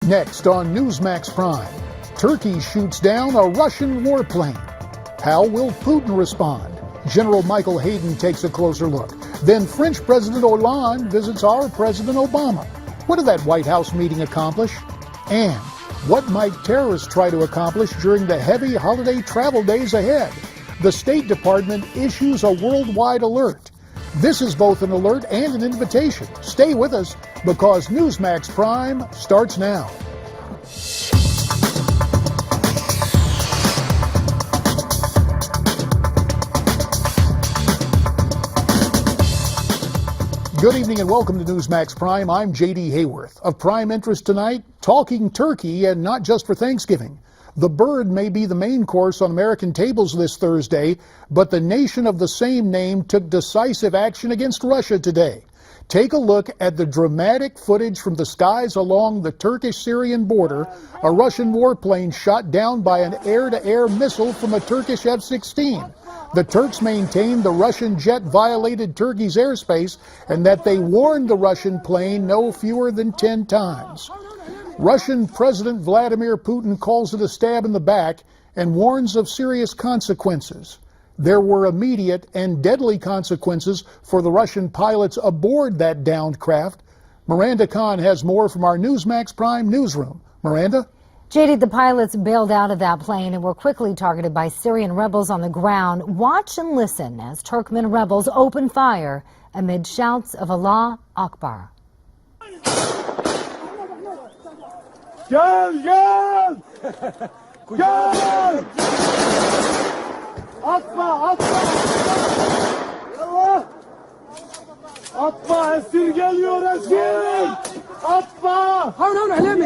Next on Newsmax Prime, Turkey shoots down a Russian warplane. How will Putin respond? General Michael Hayden takes a closer look. Then French President Hollande visits our President Obama. What did that White House meeting accomplish? And what might terrorists try to accomplish during the heavy holiday travel days ahead? The State Department issues a worldwide alert. This is both an alert and an invitation. Stay with us because Newsmax Prime starts now. Good evening and welcome to Newsmax Prime. I'm J.D. Hayworth. Of prime interest tonight, talking turkey, and not just for Thanksgiving. The bird may be the main course on American tables this Thursday, but the nation of the same name took decisive action against Russia today. Take a look at the dramatic footage from the skies along the Turkish-Syrian border. A Russian warplane shot down by an air-to-air missile from a Turkish F-16. The Turks maintained the Russian jet violated Turkey's airspace and that they warned the Russian plane no fewer than 10 times. Russian President Vladimir Putin calls it a stab in the back and warns of serious consequences. There were immediate and deadly consequences for the Russian pilots aboard that downed craft. Miranda Khan has more from our Newsmax Prime newsroom. Miranda? JD, the pilots bailed out of that plane and were quickly targeted by Syrian rebels on the ground. Watch and listen as Turkmen rebels open fire amid shouts of Allah Akbar. Gel, gel! Gel! Atma, atma! Allah! Atma, esir geliyor, esir! Atma! Atma!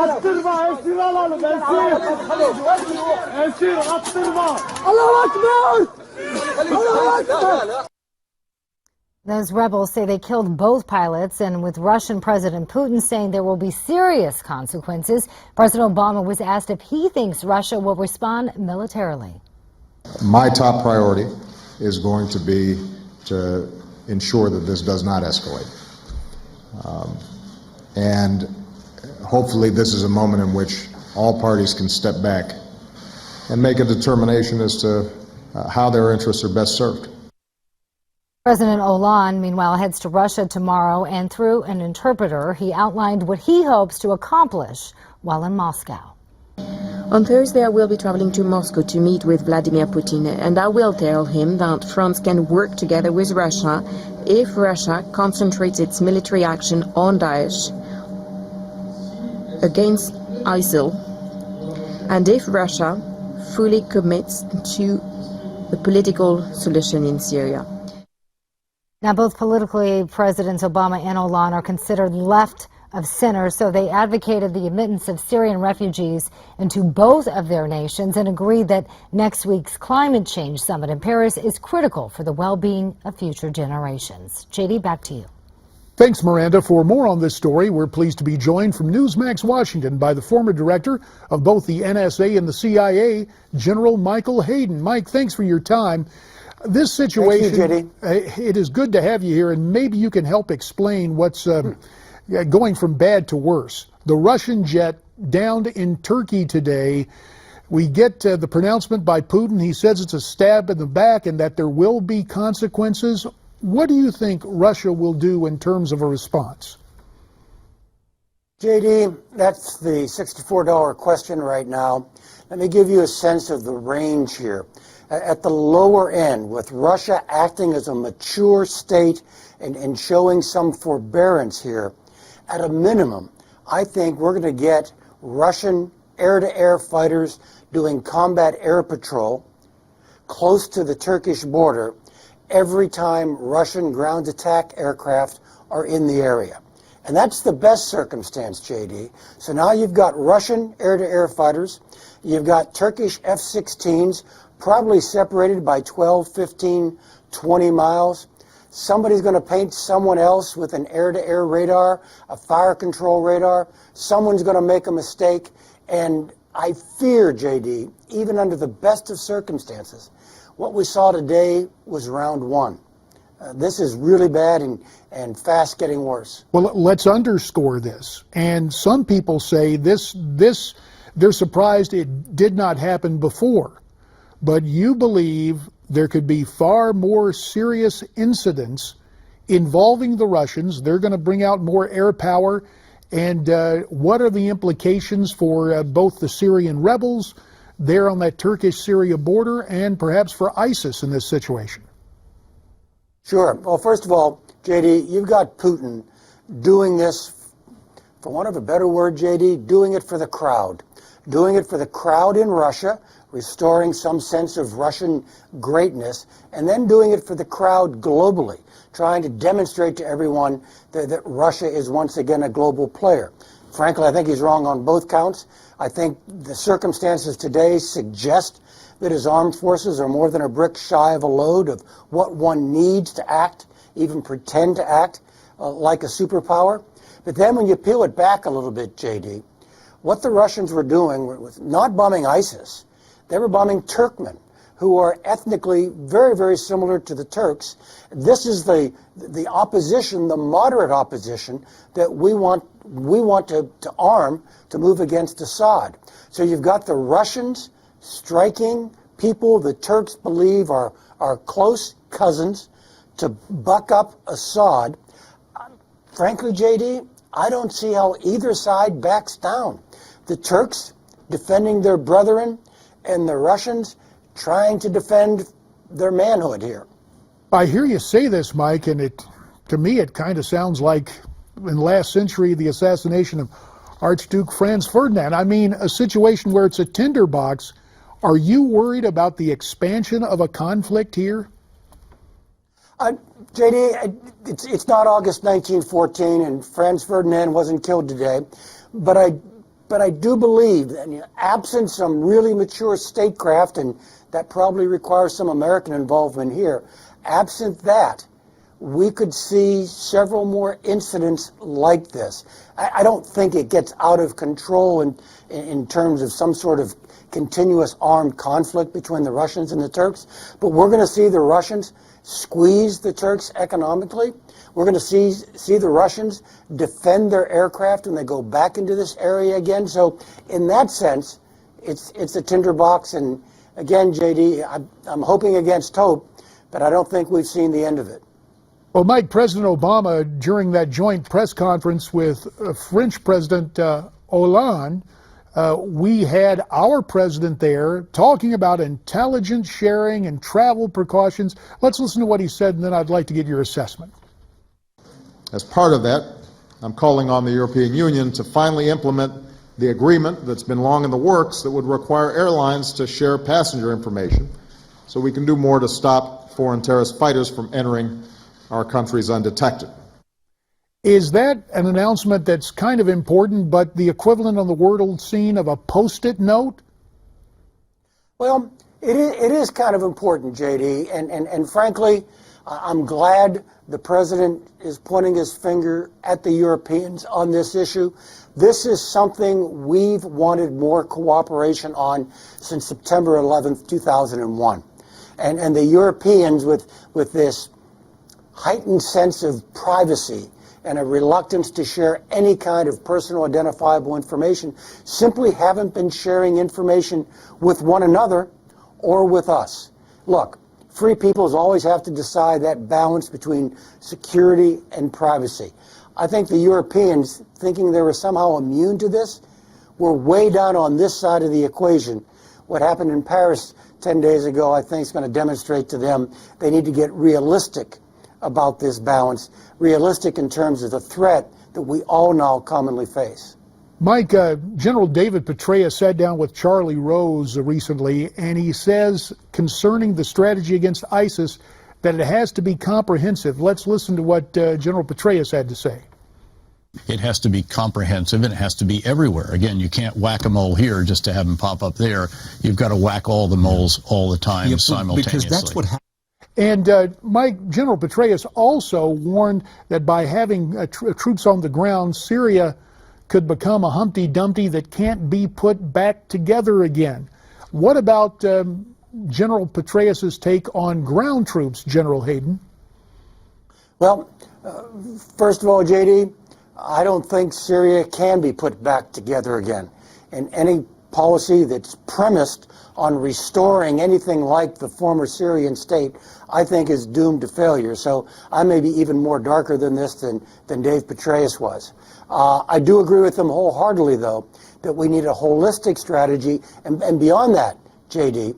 Attırma, esir alalım, esir! Esir, attırma! Allahu Akbar! Allahu Akbar! Those rebels say they killed both pilots, and with Russian President Putin saying there will be serious consequences, President Obama was asked if he thinks Russia will respond militarily. My top priority is going to be to ensure that this does not escalate. And hopefully this is a moment in which all parties can step back and make a determination as to how their interests are best served. President Hollande, meanwhile, heads to Russia tomorrow, and through an interpreter, he outlined what he hopes to accomplish while in Moscow. On Thursday, I will be traveling to Moscow to meet with Vladimir Putin, and I will tell him that France can work together with Russia if Russia concentrates its military action on Daesh against ISIL, and if Russia fully commits to the political solution in Syria. Now, both politically, Presidents Obama and Hollande are considered left of center, so they advocated the admittance of Syrian refugees into both of their nations and agreed that next week's climate change summit in Paris is critical for the well-being of future generations. JD, back to you. Thanks, Miranda. For more on this story, we're pleased to be joined from Newsmax Washington by the former director of both the NSA and the CIA, General Michael Hayden. Mike, thanks for your time. This situation, it is good to have you here, and maybe you can help explain what's going from bad to worse. The Russian jet downed in Turkey today. We get the pronouncement by Putin. He says it's a stab in the back and that there will be consequences. What do you think Russia will do in terms of a response? JD, that's the $64 question right now. Let me give you a sense of the range here. At the lower end, with Russia acting as a mature state and showing some forbearance here, at a minimum, I think we're going to get Russian air-to-air fighters doing combat air patrol close to the Turkish border every time Russian ground attack aircraft are in the area. And that's the best circumstance, JD. So now you've got Russian air-to-air fighters, you've got Turkish F-16s, probably separated by 12, 15, 20 miles. Somebody's going to paint someone else with an air-to-air radar, a fire control radar. Someone's going to make a mistake. And I fear, JD, even under the best of circumstances, what we saw today was round one. This is really bad and fast getting worse. Well, let's underscore this. And some people say they're surprised it did not happen before. But you believe there could be far more serious incidents involving the Russians. They're going to bring out more air power. And what are the implications for both the Syrian rebels there on that Turkish-Syria border and perhaps for ISIS in this situation? Sure. Well, first of all, JD, you've got Putin doing this, for want of a better word, JD, doing it for the crowd. Doing it for the crowd in Russia, restoring some sense of Russian greatness, and then doing it for the crowd globally, trying to demonstrate to everyone that Russia is once again a global player. Frankly, I think he's wrong on both counts. I think the circumstances today suggest that his armed forces are more than a brick shy of a load of what one needs to act, even pretend to act like a superpower. But then when you peel it back a little bit, JD, what the Russians were doing was not bombing ISIS. They were bombing Turkmen, who are ethnically very, very similar to the Turks. This is the opposition, the moderate opposition that we want to arm to move against Assad. So you've got the Russians striking people the Turks believe are close cousins to buck up Assad. Frankly, JD, I don't see how either side backs down. The Turks defending their brethren and the Russians trying to defend their manhood here. I hear you say this, Mike, and to me it kind of sounds like in last century the assassination of Archduke Franz Ferdinand. I mean, a situation where it's a tinderbox. Are you worried about the expansion of a conflict here? JD, it's not August 1914, and Franz Ferdinand wasn't killed today, but I do believe that absent some really mature statecraft, and that probably requires some American involvement here, absent that, we could see several more incidents like this. I don't think it gets out of control in terms of some sort of continuous armed conflict between the Russians and the Turks, but we're going to see the Russians squeeze the Turks economically. We're going to see the Russians defend their aircraft when they go back into this area again. So in that sense, it's a tinderbox. And again, JD, I'm hoping against hope, but I don't think we've seen the end of it. Well, Mike, President Obama, during that joint press conference with French President Hollande, we had our president there talking about intelligence sharing and travel precautions. Let's listen to what he said, and then I'd like to get your assessment. As part of that, I'm calling on the European Union to finally implement the agreement that's been long in the works that would require airlines to share passenger information so we can do more to stop foreign terrorist fighters from entering our countries undetected. Is that an announcement that's kind of important, but the equivalent on the world scene of a Post-it note? Well, it is kind of important, JD, and frankly, I'm glad the president is pointing his finger at the Europeans on this issue. This is something we've wanted more cooperation on since September 11th, 2001. And the Europeans, with this heightened sense of privacy and a reluctance to share any kind of personal identifiable information, simply haven't been sharing information with one another or with us. Look, free peoples always have to decide that balance between security and privacy. I think the Europeans, thinking they were somehow immune to this, were way down on this side of the equation. What happened in Paris 10 days ago, I think, is going to demonstrate to them they need to get realistic about this balance, realistic in terms of the threat that we all now commonly face. Mike, General David Petraeus sat down with Charlie Rose recently, and he says concerning the strategy against ISIS that it has to be comprehensive. Let's listen to what General Petraeus had to say. It has to be comprehensive, and it has to be everywhere. Again, you can't whack a mole here just to have them pop up there. You've got to whack all the moles all the time simultaneously. Because that's what happens. And Mike, General Petraeus also warned that by having troops on the ground, Syria could become a Humpty Dumpty that can't be put back together again. What about General Petraeus's take on ground troops, General Hayden? Well, first of all, JD, I don't think Syria can be put back together again. And any policy that's premised on restoring anything like the former Syrian state, I think is doomed to failure. So I may be even more darker than this than Dave Petraeus was. I do agree with him wholeheartedly, though, that we need a holistic strategy. And beyond that, JD,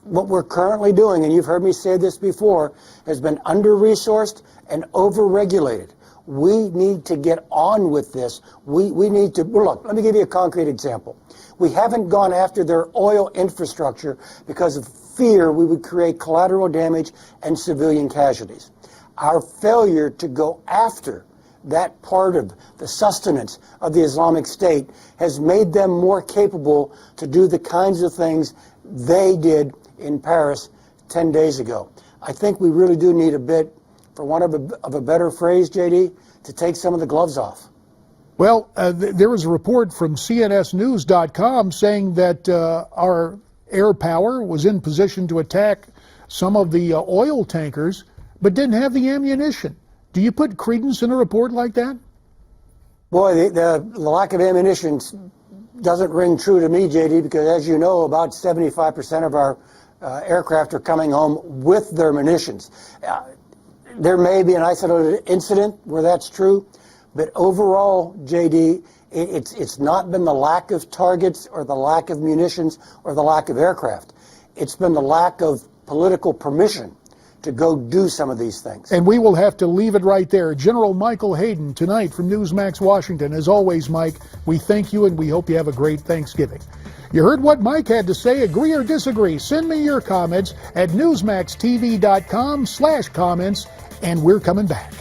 what we're currently doing, and you've heard me say this before, has been under-resourced and over-regulated. We need to get on with this. We need to, look, let me give you a concrete example. We haven't gone after their oil infrastructure because of fear we would create collateral damage and civilian casualties. Our failure to go after that part of the sustenance of the Islamic State has made them more capable to do the kinds of things they did in Paris 10 days ago. I think we really do need a bit, for want of a better phrase, JD, to take some of the gloves off. Well, there was a report from CNSnews.com saying that our air power was in position to attack some of the oil tankers, but didn't have the ammunition. Do you put credence in a report like that? Boy, the lack of ammunition doesn't ring true to me, JD, because as you know, about 75% of our aircraft are coming home with their munitions. There may be an isolated incident where that's true, but overall, JD, it's not been the lack of targets or the lack of munitions or the lack of aircraft. It's been the lack of political permission to go do some of these things. And we will have to leave it right there. General Michael Hayden tonight from Newsmax Washington. As always, Mike, we thank you and we hope you have a great Thanksgiving. You heard what Mike had to say. Agree or disagree? Send me your comments at newsmaxtv.com/comments, and we're coming back.